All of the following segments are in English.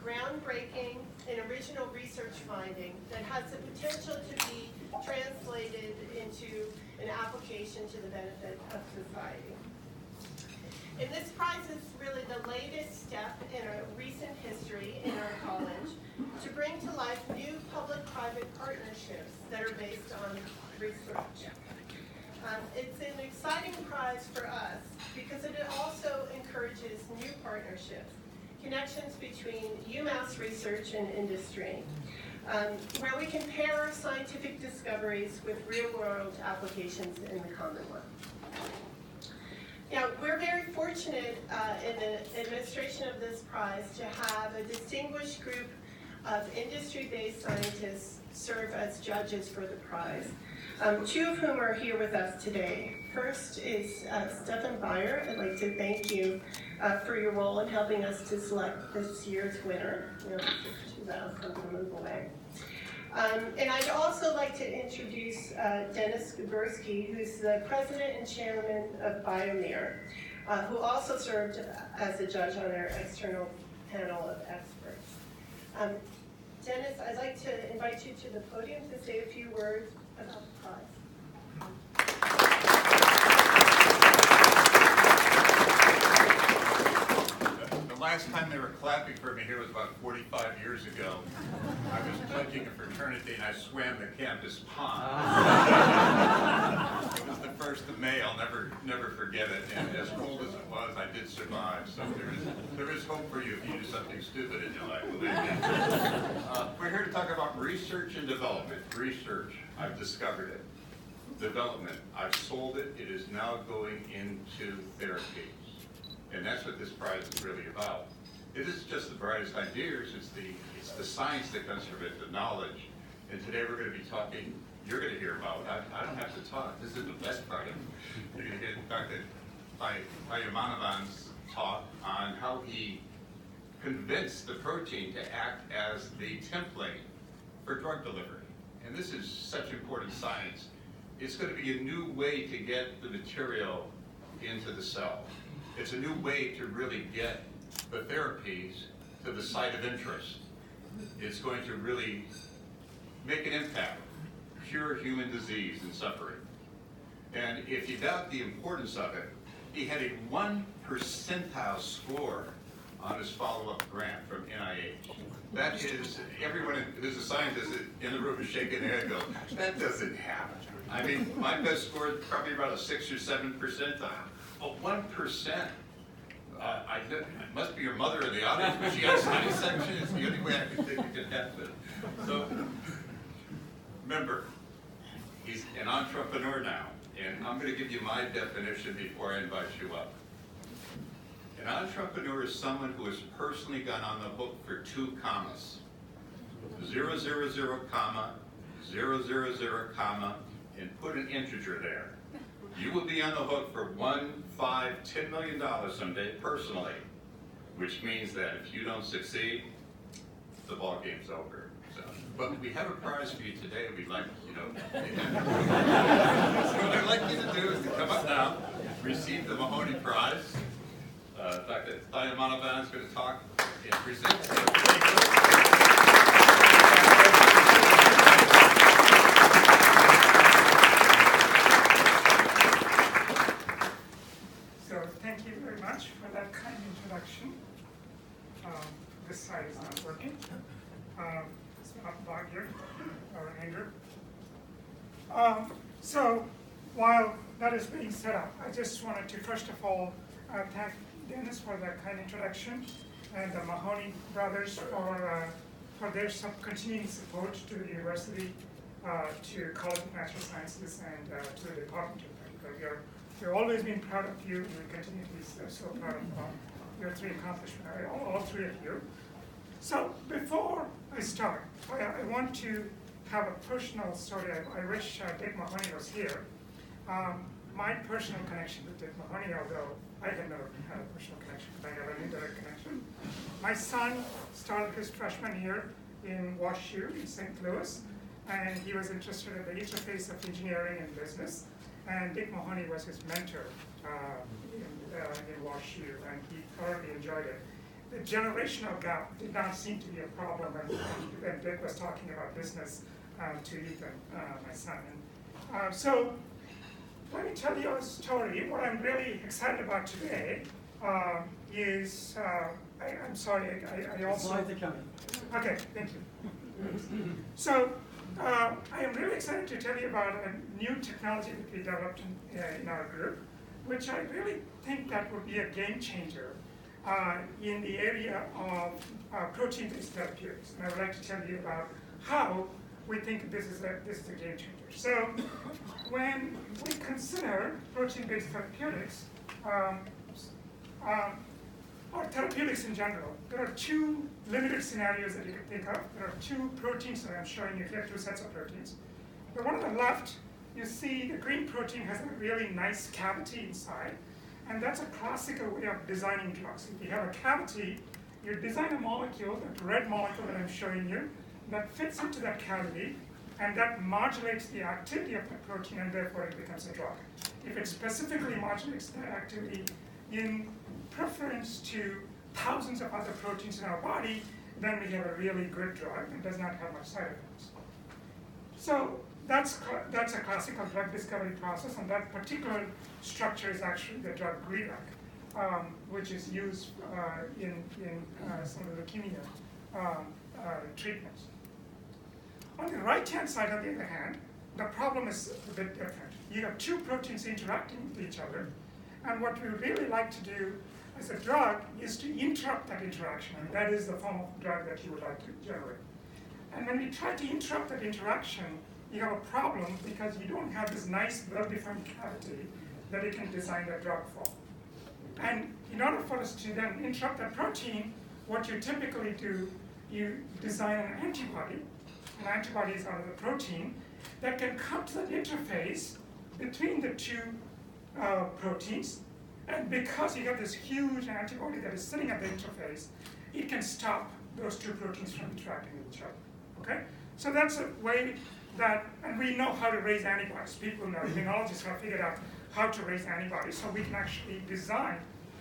groundbreaking and original research finding that has the potential to be translated into an application to the benefit of society. And this prize is really the latest step in a recent history in our college to bring to life new public-private partnerships that are based on research. It's an exciting prize for us because it also encourages new partnerships, connections between UMass research and industry, where we can pair our scientific discoveries with real-world applications in the Commonwealth. Now, we're very fortunate in the administration of this prize to have a distinguished group of industry-based scientists serve as judges for the prize, two of whom are here with us today. First is Stefan Beyer. I'd like to thank you for your role in helping us to select this year's winner. To move away. And I'd also like to introduce Dennis Gubersky, who's the president and chairman of Biomir, who also served as a judge on our external panel of experts. Dennis, I'd like to invite you to the podium to say a few words about the prize. The last time they were clapping for me here was about 45 years ago. I was pledging a fraternity and I swam the campus pond. It was the 1st of May. I'll never forget it. And as cold as it was, I did survive. So there is hope for you if you do something stupid in your life, believe me. We're here to talk about research and development. Research, I've discovered it. Development, I've sold it. It is now going into therapies. And that's what this prize is really about. It isn't just the brightest ideas, it's the science that comes from it, the knowledge. And today we're going to be talking, you're going to hear about, I don't have to talk, this is the best part of it. You're going to get Dr. Thayumanavan's talk on how he convinced the protein to act as the template for drug delivery. And this is such important science. It's going to be a new way to get the material into the cell. It's a new way to really get the therapies to the site of interest. It's going to really make an impact, cure human disease and suffering. And if you doubt the importance of it, he had a 1 percentile score on his follow-up grant from NIH. That is, everyone who's a scientist in the room is shaking their head going, that doesn't happen. I mean, my best score is probably about a 6 or 7 percentile. But 1%. It must be your mother in the audience, but she has science section. It's the only way I can think it could happen. So, remember, he's an entrepreneur now, and I'm going to give you my definition before I invite you up. An entrepreneur is someone who has personally gone on the hook for 2 commas. 000, comma, 000, comma, and put an integer there. You will be on the hook for $1, $5, $10 million someday personally, which means that if you don't succeed, the ball game's over. So, but we have a prize for you today. We'd like, so what I'd like you to do is to come up now, receive the Mahoney Prize. Dr. Thayumanavan is going to talk and present. For that kind introduction. This side is not working. It's not Bob here, or Andrew. So while that is being set up, I just wanted to first of all thank Dennis for that kind introduction and the Mahoney brothers for their continuing support to the university, to College of Natural Sciences, and to the Department of Medical. We've always been proud of you. We continue to be so proud of your 3 accomplishments, all 3 of you. So before I start, I want to have a personal story. I wish Dick Mahoney was here. My personal connection with Dick Mahoney, although I have never had a personal connection, but I have an indirect connection. My son started his freshman year in WashU in St. Louis, and he was interested in the interface of engineering and business. And Dick Mahoney was his mentor in WashU, and he thoroughly enjoyed it. the generational gap did not seem to be a problem when Dick was talking about business to Ethan, my son. So let me tell you a story. What I'm really excited about today is, I'm sorry, I also... Slides are coming. Okay, thank you. So I am really excited to tell you about a new technology that we developed in our group, which I really think that would be a game changer in the area of protein-based therapeutics. And I would like to tell you about how we think this is a game changer. So when we consider protein-based therapeutics, or therapeutics in general, there are two limited scenarios that you can think of. There are two proteins that I'm showing you here, two sets of proteins. The one on the left, you see the green protein has a really nice cavity inside, and that's a classical way of designing drugs. If you have a cavity, you design a molecule, that red molecule that I'm showing you, that fits into that cavity, and that modulates the activity of the protein, and therefore it becomes a drug. If it specifically modulates that activity in preference to thousands of other proteins in our body, then we have a really good drug and does not have much side effects. So that's a classical drug discovery process, and that particular structure is actually the drug GRIDAC, which is used in some of the leukemia treatments. On the right-hand side, on the other hand, the problem is a bit different. You have two proteins interacting with each other, and what we really like to do as a drug is to interrupt that interaction, and that is the form of drug that you would like to generate. And when we try to interrupt that interaction, you have a problem because you don't have this nice, well-defined cavity that you can design the drug for. And in order for us to then interrupt that protein, what you typically do, you design an antibody. An antibody is out of the protein that can come to that interface between the two proteins. And because you have this huge antibody that is sitting at the interface, it can stop those two proteins from interacting with each other. Okay? So that's a way that, and we know how to raise antibodies. People know, immunologists have figured out how to raise antibodies, so we can actually design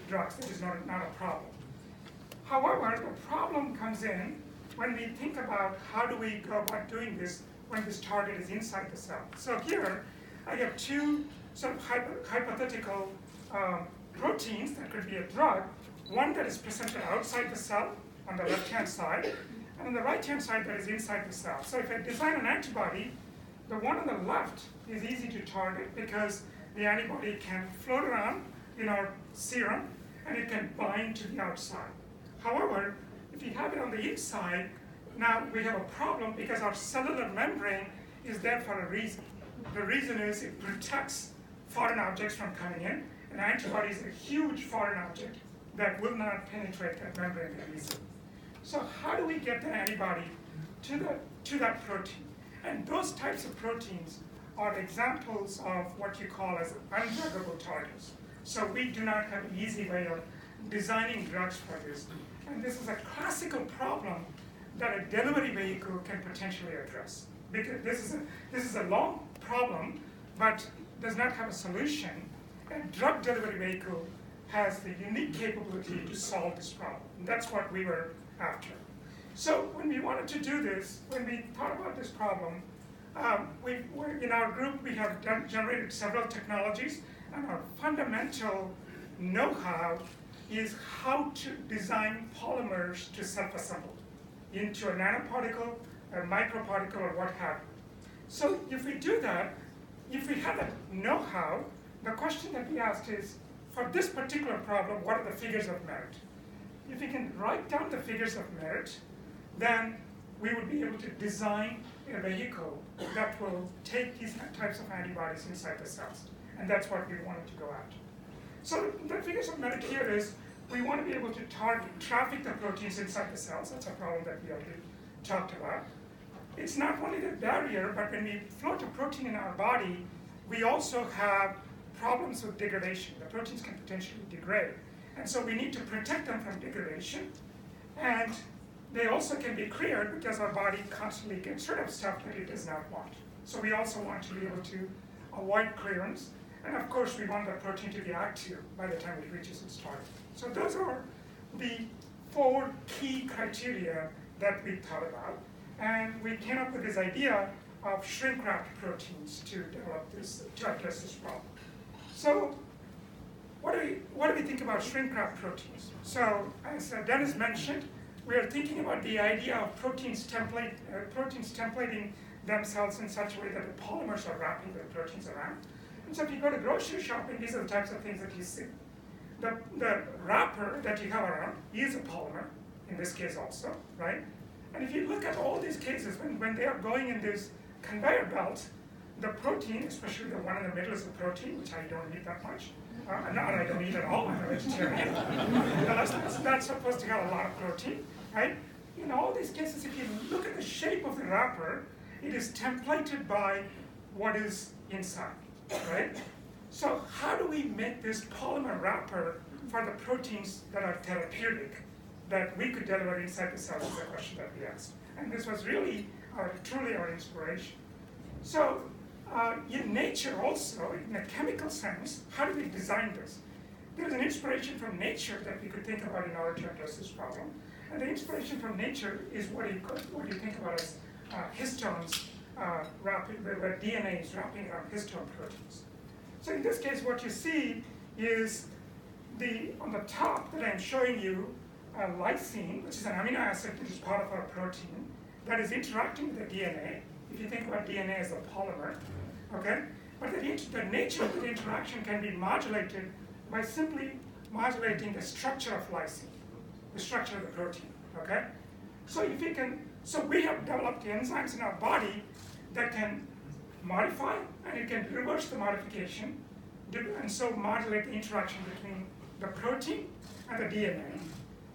drugs. That is not a problem. However, the problem comes in when we think about how do we go about doing this when this target is inside the cell. So here, I have two sort of hypothetical proteins that could be a drug, one that is presented outside the cell on the left-hand side, and on the right-hand side that is inside the cell. So if I design an antibody, the one on the left is easy to target because the antibody can float around in our serum and it can bind to the outside. However, if you have it on the inside, now we have a problem because our cellular membrane is there for a reason. The reason is it protects foreign objects from coming in. An antibody is a huge foreign object that will not penetrate that membrane very easily. So how do we get the antibody to that protein? And those types of proteins are examples of what you call as undruggable targets. So we do not have an easy way of designing drugs for this. And this is a classical problem that a delivery vehicle can potentially address. Because this is a long problem, but does not have a solution. A drug delivery vehicle has the unique capability to solve this problem. And that's what we were after. So when we wanted to do this, when we thought about this problem, in our group we have generated several technologies, and our fundamental know-how is how to design polymers to self-assemble into a nanoparticle, a microparticle, or what have you. So if we do that, if we have that know-how, the question that we asked is, for this particular problem, what are the figures of merit? If we can write down the figures of merit, then we would be able to design a vehicle that will take these types of antibodies inside the cells. And that's what we wanted to go after. So the figures of merit here is, we want to be able to traffic the proteins inside the cells. That's a problem that we already talked about. It's not only the barrier, but when we float a protein in our body, we also have problems with degradation. The proteins can potentially degrade. And so we need to protect them from degradation. And they also can be cleared because our body constantly gets rid of stuff that it does not want. So we also want to be able to avoid clearance. And of course, we want the protein to be active by the time it reaches its target. So those are the 4 key criteria that we thought about, and we came up with this idea of shrink-wrapped proteins to address this problem. So what do we think about shrink-wrapped proteins? So as Dennis mentioned, we are thinking about the idea of proteins templating themselves in such a way that the polymers are wrapping the proteins around. And so if you go to grocery shopping, these are the types of things that you see. The wrapper that you have around is a polymer, in this case also, right? And if you look at all these cases, when they are going in this conveyor belt, the protein, especially the one in the middle is the protein, which I don't eat that much. I don't eat at all, I'm a vegetarian. That's supposed to have a lot of protein, right? In all these cases, if you look at the shape of the wrapper, it is templated by what is inside, right? So how do we make this polymer wrapper for the proteins that are therapeutic, that we could deliver inside the cells is the question that we asked. And this was really truly our inspiration. So in nature also, in a chemical sense, how do we design this? There's an inspiration from nature that we could think about in order to address this problem. And the inspiration from nature is what you think about as histones where DNA is wrapping around histone proteins. So in this case, what you see is on the top that I'm showing you, lysine, which is an amino acid which is part of our protein, that is interacting with the DNA. If you think about DNA as a polymer, okay? But the nature of the interaction can be modulated by simply modulating the structure of lysine, the structure of the protein, okay? So we have developed enzymes in our body that can modify, and it can reverse the modification, and so modulate the interaction between the protein and the DNA.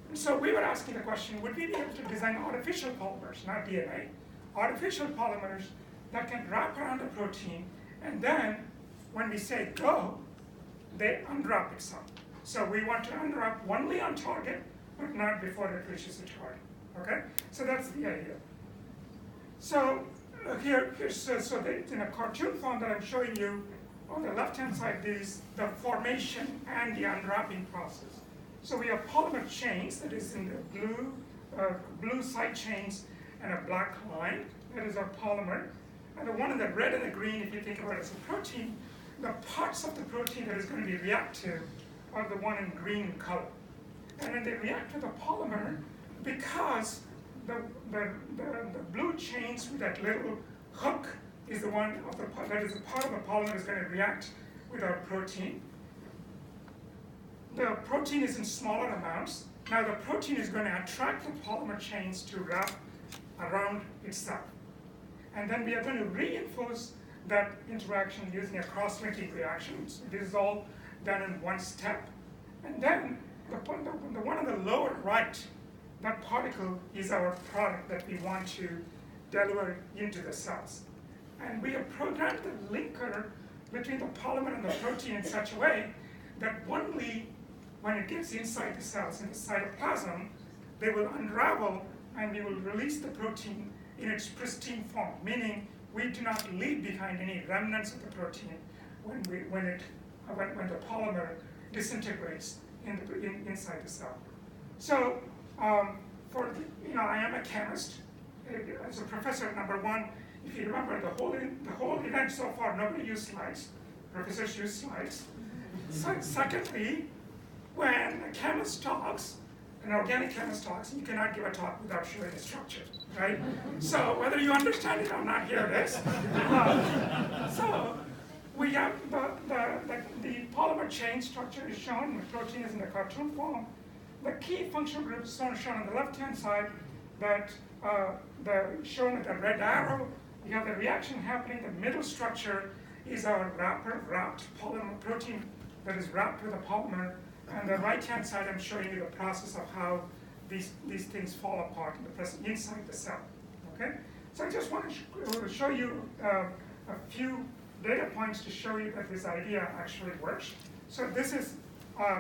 And so we were asking the question, would we be able to design artificial polymers, not DNA, artificial polymers that can wrap around the protein, and then when we say go, they unwrap itself. So we want to unwrap only on target, but not before it reaches the target, okay? So that's the idea. So here's in a cartoon form that I'm showing you, on the left-hand side is the formation and the unwrapping process. So we have polymer chains, that is in the blue side chains and a black line, that is our polymer. And the one in the red and the green, if you think about it as a protein, the parts of the protein that is going to be reactive are the one in green color. And when they react with the polymer, because the blue chains with that little hook is the one that is a part of the polymer is going to react with our protein. The protein is in smaller amounts. Now the protein is going to attract the polymer chains to wrap around itself. And then we are going to reinforce that interaction using a cross-linking reaction. So this is all done in one step. And then the one on the lower right, that particle is our product that we want to deliver into the cells. And we have programmed the linker between the polymer and the protein in such a way that only when it gets inside the cells, in the cytoplasm, they will unravel and we will release the protein in its pristine form, meaning we do not leave behind any remnants of the protein when the polymer disintegrates inside the cell. So, I am a chemist. As a professor, number one, if you remember the whole event so far, nobody used slides. Professors use slides. Secondly, when a chemist talks, an organic chemist talks, you cannot give a talk without showing the structure, right? So whether you understand it or not, here it is. So we have the polymer chain structure is shown, the protein is in the cartoon form. The key functional groups are shown on the left-hand side that shown with the red arrow. You have the reaction happening. The middle structure is our wrapped polymer protein that is wrapped with a polymer. And the right-hand side, I'm showing you the process of how these things fall apart inside the cell. Okay? So I just want to show you a few data points to show you that this idea actually works. So this is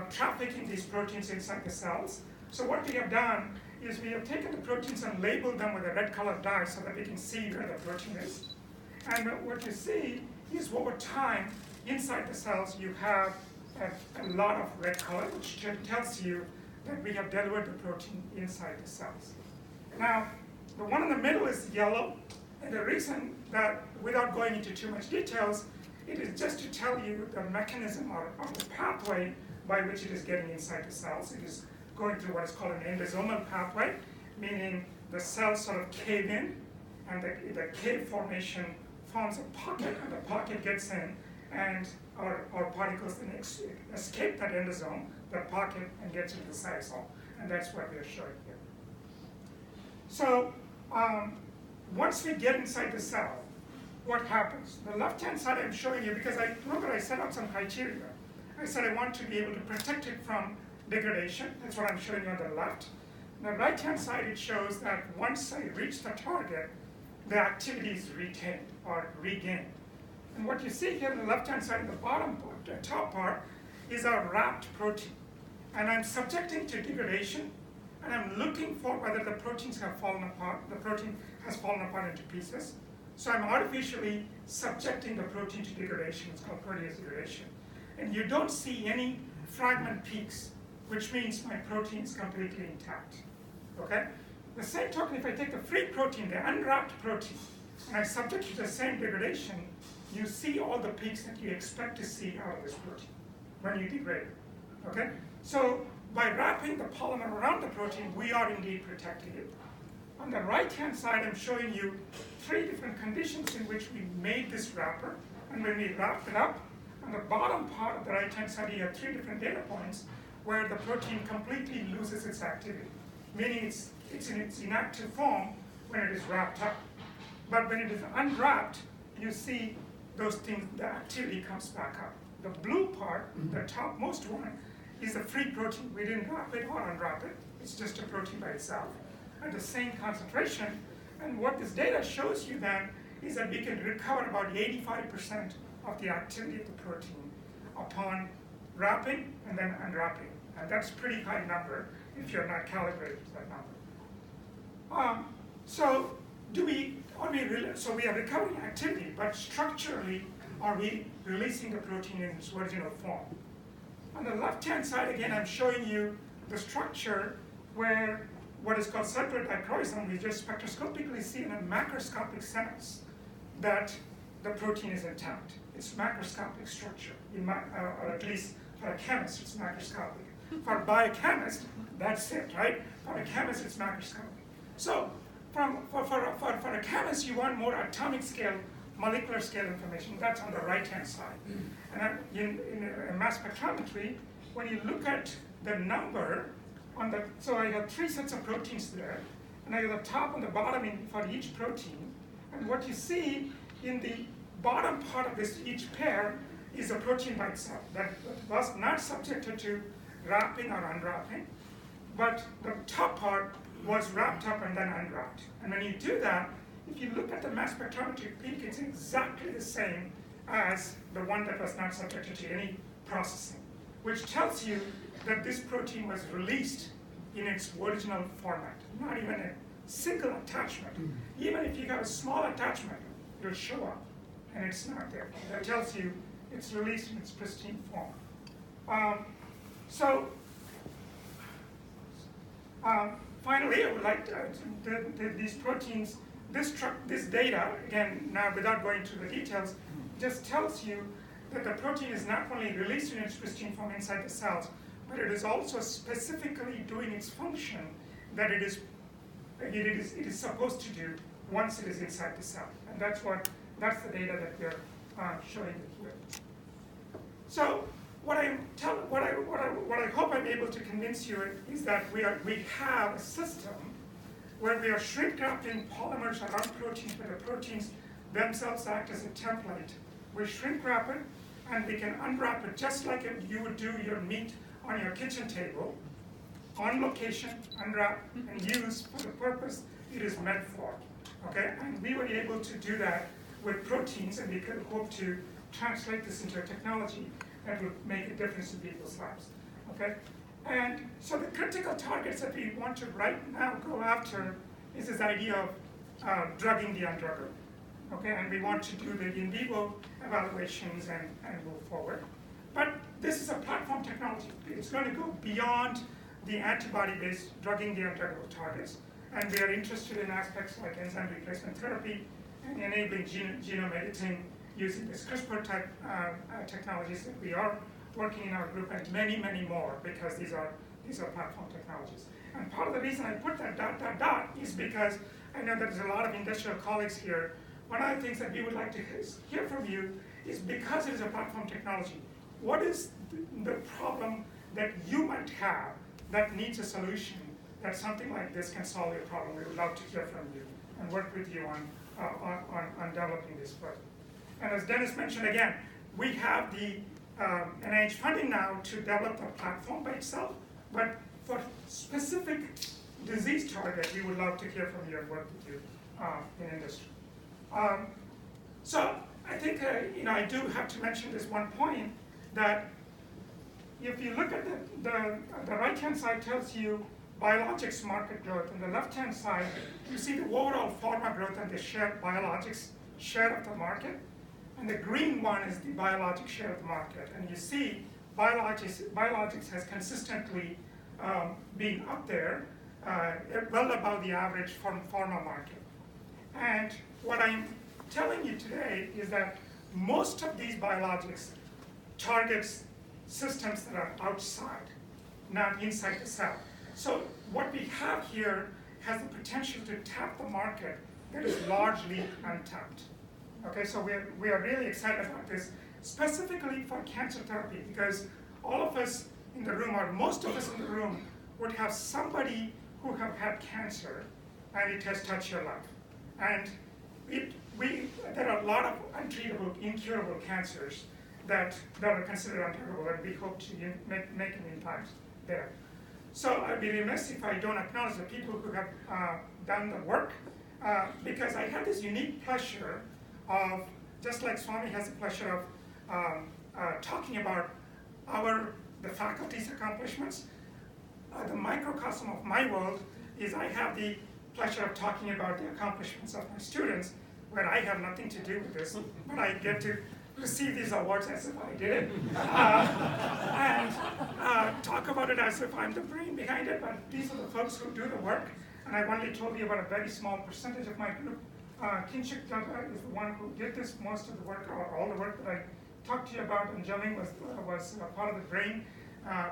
trafficking these proteins inside the cells. So what we have done is we have taken the proteins and labeled them with a red colored dye so that we can see where the protein is. And what you see is over time, inside the cells, you have a lot of red color, which tells you that we have delivered the protein inside the cells. Now, the one in the middle is yellow, and the reason that, without going into too much details, it is just to tell you the mechanism or the pathway by which it is getting inside the cells. It is going through what is called an endosomal pathway, meaning the cells sort of cave in, and the cave formation forms a pocket, and the pocket gets in, and our particles then escape that endosome, that pocket, and gets into the cytosol. And that's what we are showing here. So once we get inside the cell, what happens? The left-hand side I'm showing you, because I remember I set out some criteria. I said I want to be able to protect it from degradation. That's what I'm showing you on the left. On the right-hand side, it shows that once I reach the target, the activity is retained or regained. And what you see here on the left-hand side, the bottom part, the top part, is our wrapped protein. And I'm subjecting to degradation, and I'm looking for whether the proteins have fallen apart. The protein has fallen apart into pieces. So I'm artificially subjecting the protein to degradation. It's called protease degradation. And you don't see any fragment peaks, which means my protein is completely intact. Okay? The same token, if I take the free protein, the unwrapped protein, and I subject it to the same degradation, you see all the peaks that you expect to see out of this protein when you degrade it. Okay? So by wrapping the polymer around the protein, we are indeed protecting it. On the right-hand side, I'm showing you 3 different conditions in which we made this wrapper. And when we wrap it up, on the bottom part of the right-hand side, you have 3 different data points where the protein completely loses its activity, meaning it's in its inactive form when it is wrapped up. But when it is unwrapped, you see those things, the activity comes back up. The blue part, the topmost one, is the free protein. We didn't wrap it or unwrap it. It's just a protein by itself at the same concentration. And what this data shows you then is that we can recover about 85% of the activity of the protein upon wrapping and then unwrapping. And that's a pretty high number if you're not calibrated to that number. So we are recovering activity, but structurally, are we releasing the protein in its original form? On the left-hand side, again, I'm showing you the structure where what is called circular dichroism, we just spectroscopically see in a macroscopic sense that the protein is intact. It's macroscopic structure, or at least for a chemist, it's macroscopic. For a biochemist, that's it, right? For a chemist, it's macroscopic. So for a chemist, you want more atomic scale, molecular scale information. That's on the right-hand side. And in mass spectrometry, when you look at the number, so I have 3 sets of proteins there, and I have the top and the bottom for each protein. And what you see in the bottom part of each pair is a protein by itself that was not subjected to wrapping or unwrapping, but the top part was wrapped up and then unwrapped. And when you do that, if you look at the mass spectrometry peak, it's exactly the same as the one that was not subjected to any processing, which tells you that this protein was released in its original format, not even a single attachment. Even if you have a small attachment, it'll show up, and it's not there. That tells you it's released in its pristine form. Finally, I would like these proteins, this data, again, now without going through the details, just tells you that the protein is not only released in its pristine form inside the cells, but it is also specifically doing its function that it is supposed to do once it is inside the cell. And that's the data that we're showing you here. So what I hope I'm able to convince you is that we have a system where we are shrink wrapping polymers around proteins, where the proteins themselves act as a template. We shrink wrap it, and we can unwrap it just like you would do your meat on your kitchen table, on location, unwrap, and use for the purpose it is meant for. Okay, and we were able to do that with proteins, and we could hope to translate this into a technology that would make a difference in people's lives. Okay, and so the critical targets that we want to right now go after is this idea of drugging the undruggable. Okay, and we want to do the in vivo evaluations and move forward. But this is a platform technology. It's going to go beyond the antibody-based drugging the undruggable targets. And we are interested in aspects like enzyme replacement therapy and enabling genome editing using this CRISPR type technologies that we are working in our group, and many, many more, because these are platform technologies. And part of the reason I put that ... is because I know that there's a lot of industrial colleagues here. One of the things that we would like to hear from you is, because it is a platform technology, what is the problem that you might have that needs a solution, that something like this can solve your problem? We would love to hear from you and work with you on developing this further. And as Dennis mentioned again, we have the NIH funding now to develop the platform by itself, but for specific disease target, we would love to hear from you and work with you in industry. So I think I do have to mention this one point, that if you look at the right-hand side tells you biologics market growth, and the left-hand side, you see the overall pharma growth and the biologics share of the market. And the green one is the biologic share of the market. And you see biologics has consistently been up there, well above the average pharma market. And what I'm telling you today is that most of these biologics targets systems that are outside, not inside the cell. So what we have here has the potential to tap the market that is largely untapped. Okay, so we are really excited about this, specifically for cancer therapy, because all of us in the room, or most of us in the room, would have somebody who have had cancer, and it has touched your life. And there are a lot of untreatable, incurable cancers that are considered untreatable, and we hope to make an impact there. So I'd be remiss if I don't acknowledge the people who have done the work, because I had this unique pleasure of, just like Swami has the pleasure of talking about the faculty's accomplishments, the microcosm of my world is I have the pleasure of talking about the accomplishments of my students, where I have nothing to do with this, but I get to receive these awards as if I did it, and talk about it as if I'm the brain behind it, but these are the folks who do the work, and I've only told you about a very small percentage of my group. Kinshik Datta is the one who did this, most of the work, or all the work that I talked to you about, and Jami was part of the brain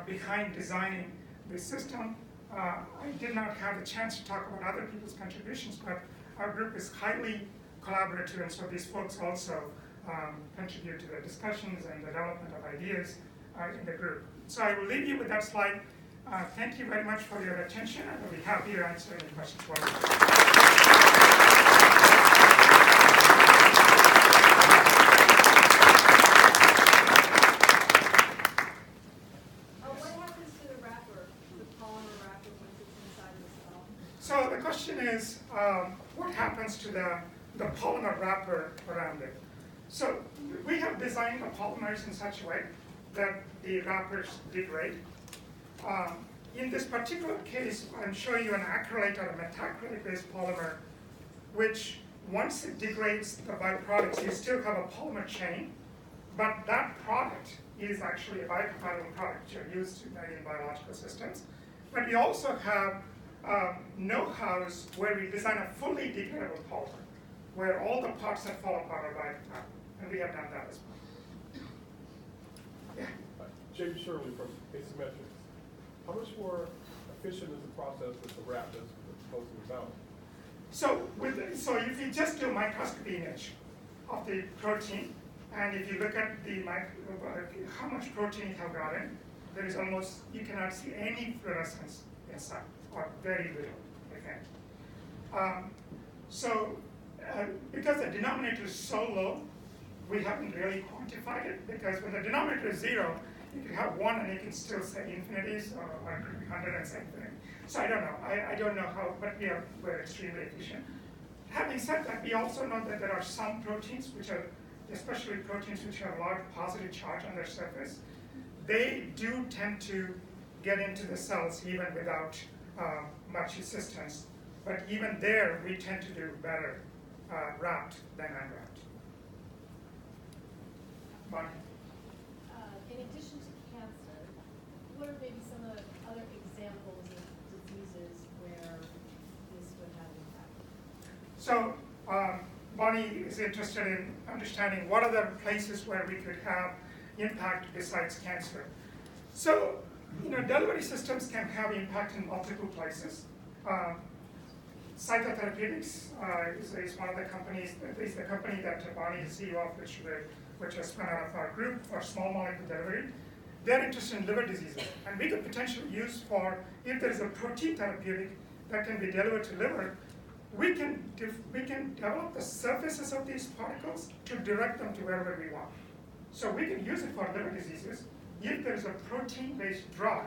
behind designing the system. I did not have the chance to talk about other people's contributions, but our group is highly collaborative, and so these folks also contribute to the discussions and the development of ideas in the group. So I will leave you with that slide. Thank you very much for your attention, and I'll be happy to answer any questions for you. So the question is, what happens to the polymer wrapper around it? So we have designed the polymers in such a way that the wrappers degrade. In this particular case, I'm showing you an acrylate or a methacrylate-based polymer, which once it degrades the byproducts, you still have a polymer chain, but that product is actually a biocompatible product which are used in biological systems. But we also have know-hows where we design a fully degradable polymer, where all the parts that fall apart are biocompatible, and we have done that as well. Yeah. Jay Shirley from Asymmetrics. How much more efficient is the process with the wrap as opposed to without? So if you just do a microscopy image of the protein, and if you look at how much protein you have gotten, there is almost, you cannot see any fluorescence inside, or very little, okay? Because the denominator is so low, we haven't really quantified it, because when the denominator is 0, you can have 1 and you can still say infinities, or 100 and say infinity. So I don't know. I don't know how, but we're extremely efficient. Having said that, we also know that there are some proteins which are, especially proteins which have a large positive charge on their surface, they do tend to get into the cells even without much assistance. But even there, we tend to do better wrapped than unwrapped. In addition to cancer, what are maybe some of the other examples So Bonnie is interested in understanding what other places where we could have impact besides cancer. So, delivery systems can have impact in multiple places. Therapeutics is one of the companies, is the company that Bonnie is CEO of, which was spun out of our group for small molecule delivery. They're interested in liver diseases, and we could potentially use for, if there is a protein therapeutic that can be delivered to liver, we can develop the surfaces of these particles to direct them to wherever we want. So we can use it for liver diseases if there is a protein-based drug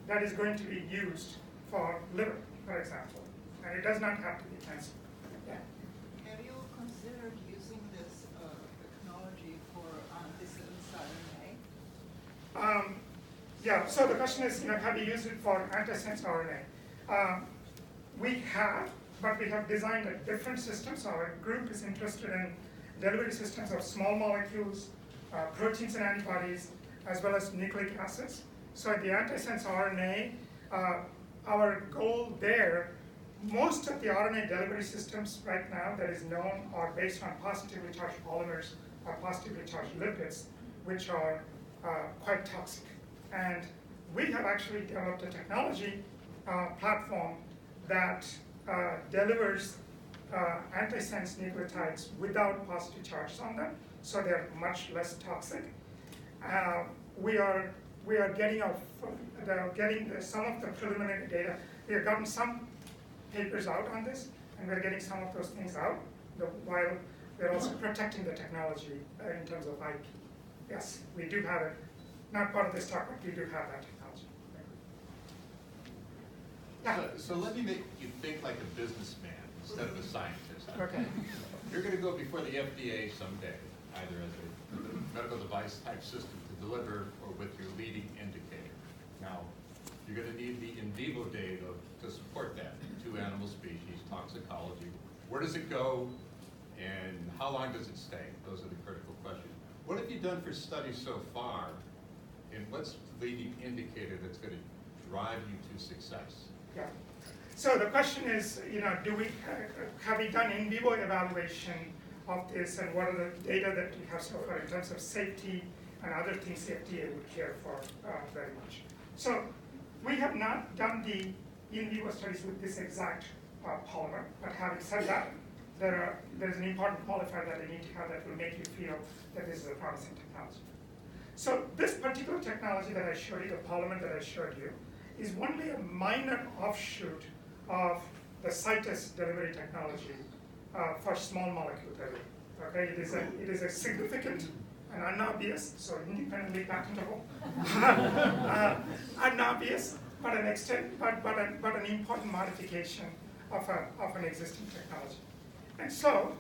that is going to be used for liver, for example. And it does not have to be cancer. Yeah. Have you considered using this technology for antisense RNA? Yeah, so the question is, have you used it for antisense RNA? We have, but we have designed a different system. So our group is interested in delivery systems of small molecules, proteins and antibodies, as well as nucleic acids. So the antisense RNA, our goal there, most of the RNA delivery systems right now that is known are based on positively charged polymers or positively charged lipids, which are quite toxic. And we have actually developed a technology platform that delivers antisense nucleotides without positive charges on them, so they're much less toxic. We are getting some of the preliminary data. We have gotten some papers out on this, and we're getting some of those things out, while we're also protecting the technology in terms of IP. Yes, we do have it. Not part of this talk, but we do have that technology. Yeah. So let me make you think like a businessman instead of a scientist. Okay. You're going to go before the FDA someday, either as a medical device type system to deliver or with your leading indicator. Now, you're going to need the in vivo data to support that. 2 animal species, toxicology. Where does it go, and how long does it stay? Those are the critical questions. What have you done for studies so far, and what's the leading indicator that's going to drive you to success? Yeah. So the question is, have we done in vivo evaluation of this, and what are the data that we have so far in terms of safety and other things the FDA would care for very much. So we have not done the in vivo studies with this exact polymer, but having said that, there's an important qualifier that they need to have that will make you feel that this is a promising technology. So this particular technology that I showed you, the polymer that I showed you, is only a minor offshoot of the CITES delivery technology for small molecule delivery. Okay, it is a significant and unobvious, so independently patentable, unobvious, but an important modification of an existing technology. And so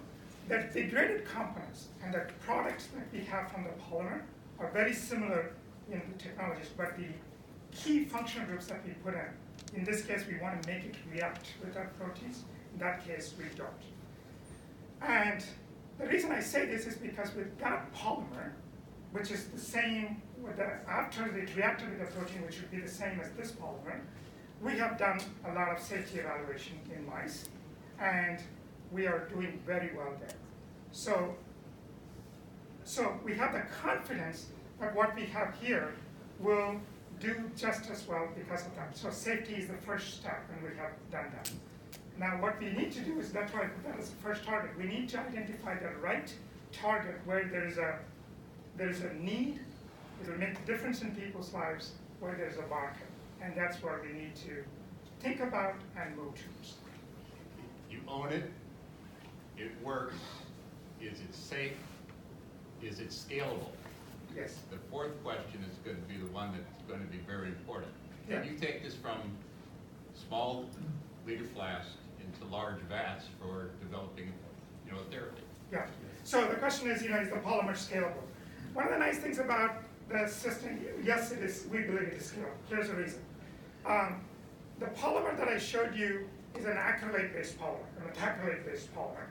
the degraded components and the products that we have from the polymer are very similar in the technologies, but the key functional groups that we put in this case, we want to make it react with our proteins. In that case, we don't. And the reason I say this is because with that polymer, which is the same after it reacted with the protein, which would be the same as this polymer, we have done a lot of safety evaluation in mice, and we are doing very well there. So we have the confidence that what we have here will do just as well because of that. So safety is the first step, and we have done that. Now what we need to do is, that's why I put that as the first target. We need to identify the right target where there is a need, it will make a difference in people's lives, where there's a market. And that's where we need to think about and move towards. You own it, it works, is it safe, is it scalable? Yes. The fourth question is going to be the one that's going to be very important. Yeah. Can you take this from small liter flask into large vats for developing, a therapy? Yeah. So the question is, is the polymer scalable? One of the nice things about the system, yes, it is. We believe it is scalable. Here's the reason. The polymer that I showed you is an acrylate-based polymer, a methacrylate-based polymer.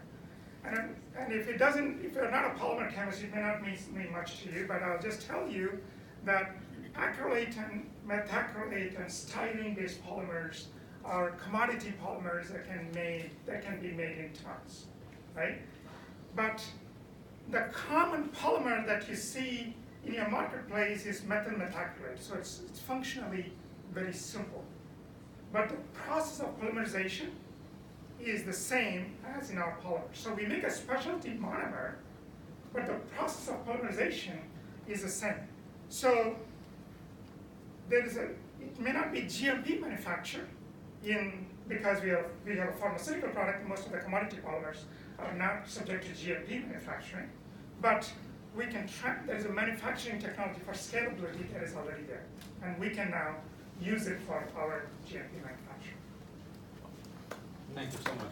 And if you're not a polymer chemist, it may not mean much to you, but I'll just tell you that acrylate and methacrylate and styrene-based polymers are commodity polymers that can be made in tons, right? But the common polymer that you see in your marketplace is methyl methacrylate, so it's functionally very simple. But the process of polymerization is the same as in our polymers. So we make a specialty monomer, but the process of polymerization is the same. So it may not be GMP manufactured because we have a pharmaceutical product. Most of the commodity polymers are not subject to GMP manufacturing, but there's a manufacturing technology for scalability that is already there, and we can now use it for our GMP manufacturing. Thank you so much.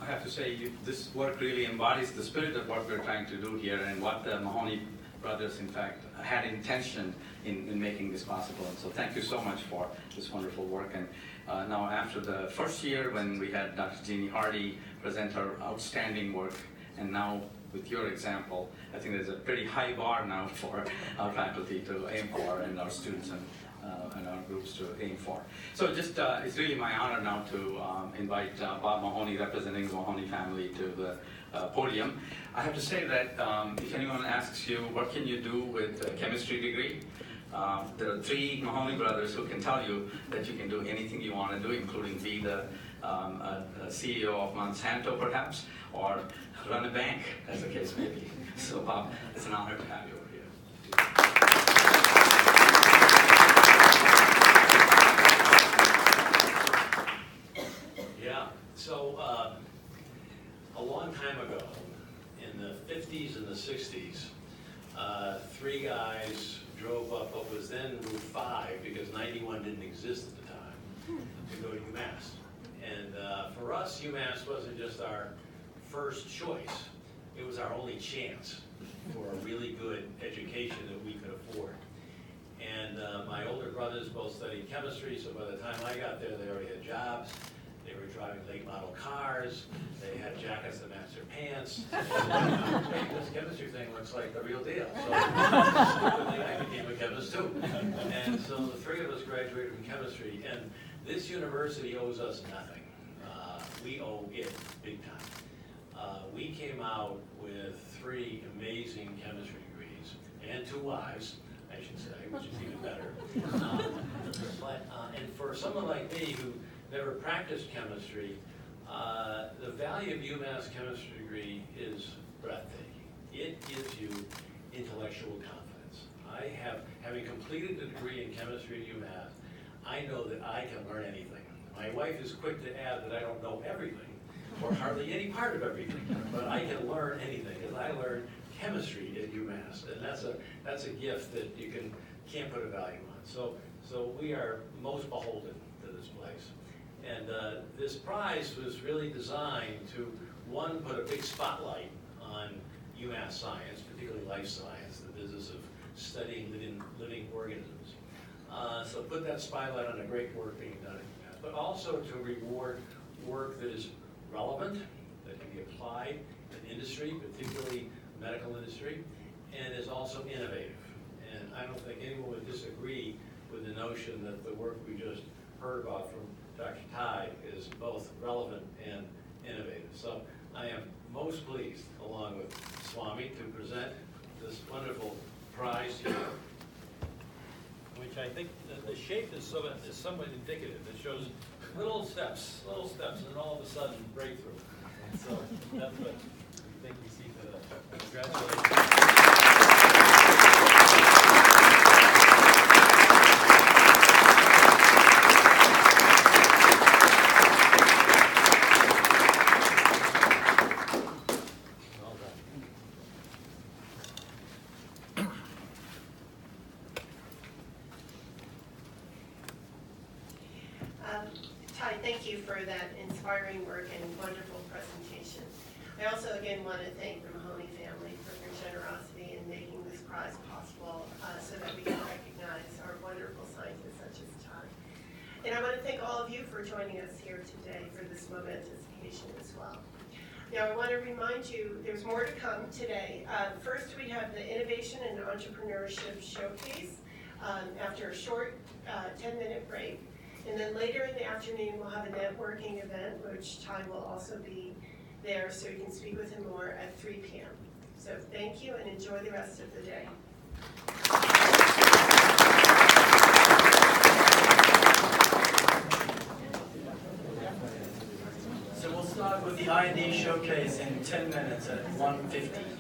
I have to say, this work really embodies the spirit of what we're trying to do here and what the Mahoney brothers, in fact, had intention in making this possible. And so thank you so much for this wonderful work. And now after the first year when we had Dr. Jeannie Hardy present her outstanding work, and now with your example, I think there's a pretty high bar now for our faculty to aim for and our students and our groups to aim for. So just, it's really my honor now to invite Bob Mahoney, representing the Mahoney family, to the podium. I have to say that if anyone asks you, what can you do with a chemistry degree? There are three Mahoney brothers who can tell you that you can do anything you want to do, including be the CEO of Monsanto, perhaps, or run a bank, as the case may be. So, Bob, it's an honor to have you over here. Yeah, so a long time ago, in the 50s and the 60s, three guys drove up what was then Route 5, because 91 didn't exist at the time, to go to UMass. And for us, UMass wasn't just our first choice, it was our only chance for a really good education that we could afford. And my older brothers both studied chemistry, so by the time I got there, they already had jobs. They were driving late model cars. They had jackets that matched their pants. Hey, this chemistry thing looks like the real deal. So I became a chemist too. And so the three of us graduated from chemistry, and this university owes us nothing. We owe it big time. We came out with 3 amazing chemistry degrees and 2 wives, I should say, which is even better. And for someone like me who never practiced chemistry, the value of UMass chemistry degree is breathtaking. It gives you intellectual confidence. Having completed the degree in chemistry at UMass, I know that I can learn anything. My wife is quick to add that I don't know everything, or hardly any part of everything, but I can learn anything, because I learned chemistry at UMass, and that's a gift that you can't put a value on. So we are most beholden to this place. And this prize was really designed to, one, put a big spotlight on UMass science, particularly life science, the business of studying living organisms. So put that spotlight on the great work being done at UMass, but also to reward work that is relevant, that can be applied in industry, particularly medical industry, and is also innovative. And I don't think anyone would disagree with the notion that the work we just heard about from Dr. Ty is both relevant and innovative. So I am most pleased, along with Swami, to present this wonderful prize to you, which I think the shape is somewhat indicative. It shows little steps, and all of a sudden breakthrough. And so that's what we think we see today. Congratulations. Ty, thank you for that inspiring work and wonderful presentation. I also again want to thank the Mahoney family for their generosity in making this prize possible so that we can recognize our wonderful scientists such as Ty. And I want to thank all of you for joining us here today for this momentous occasion as well. Now, I want to remind you, there's more to come today. First, we have the Innovation and Entrepreneurship Showcase after a short 10-minute break. And then later in the afternoon, we'll have a networking event, which Ty will also be there, so you can speak with him more at 3 p.m. So thank you, and enjoy the rest of the day. So we'll start with the ID showcase in 10 minutes at 1:50.